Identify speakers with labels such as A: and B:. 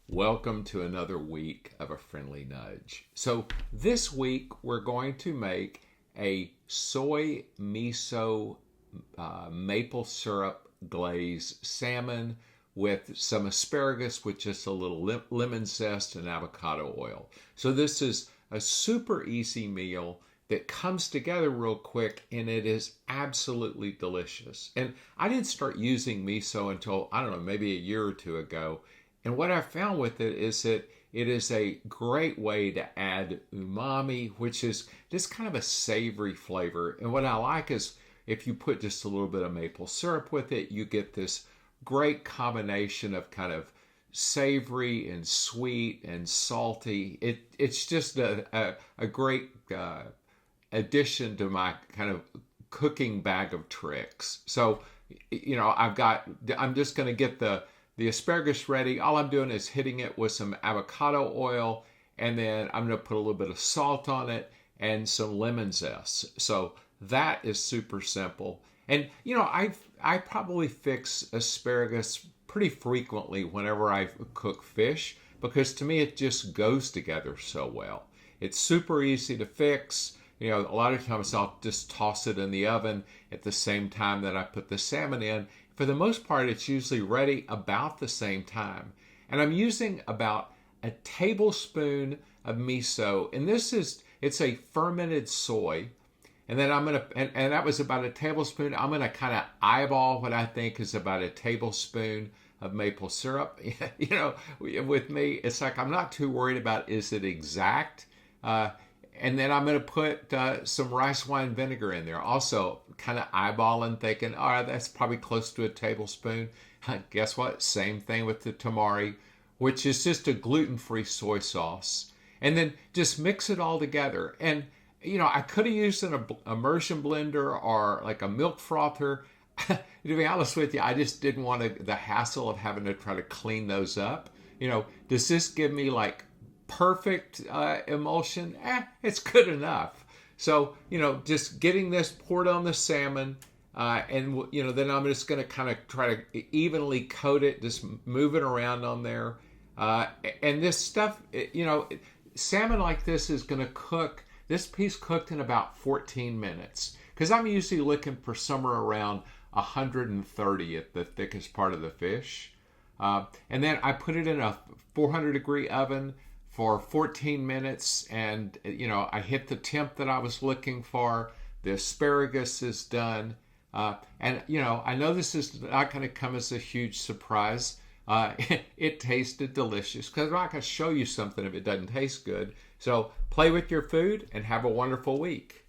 A: Welcome to another week of a friendly nudge. So this week we're going to make a soy miso maple syrup glaze salmon with some asparagus with just a little lemon zest and avocado oil. So this is a super easy meal that comes together real quick, and it is absolutely delicious. And I didn't start using miso until, I don't know, maybe a year or two ago. And what I found with it is that it is a great way to add umami, which is just kind of a savory flavor. And what I like is if you put just a little bit of maple syrup with it, you get this great combination of kind of savory and sweet and salty. It's just a great addition to my kind of cooking bag of tricks. So, I'm just going to get the asparagus ready. All I'm doing is hitting it with some avocado oil, and then I'm going to put a little bit of salt on it and some lemon zest. So that is super simple. And I probably fix asparagus pretty frequently whenever I cook fish, because to me it just goes together so well. It's super easy to fix. A lot of times I'll just toss it in the oven at the same time that I put the salmon in. For the most part, it's usually ready about the same time. And I'm using about a tablespoon of miso. And it's a fermented soy. And then and that was about a tablespoon. I'm going to kind of eyeball what I think is about a tablespoon of maple syrup. With me, it's like I'm not too worried about is it exact. And then I'm going to put some rice wine vinegar in there. Also, kind of eyeballing, thinking, all right, that's probably close to a tablespoon. Guess what? Same thing with the tamari, which is just a gluten-free soy sauce. And then just mix it all together. And, I could have used an immersion blender or like a milk frother. To be honest with you, I just didn't want the hassle of having to try to clean those up. Does this give me like perfect emulsion? It's good enough. So, just getting this poured on the salmon, and then I'm just going to kind of try to evenly coat it, just move it around on there. And this stuff, salmon like this is going to cook, this piece cooked in about 14 minutes. Because I'm usually looking for somewhere around 130 at the thickest part of the fish. And then I put it in a 400 degree oven for 14 minutes, and I hit the temp that I was looking for. The asparagus is done, and I know this is not going to come as a huge surprise. It tasted delicious, because I'm not going to show you something if it doesn't taste good. So play with your food and have a wonderful week.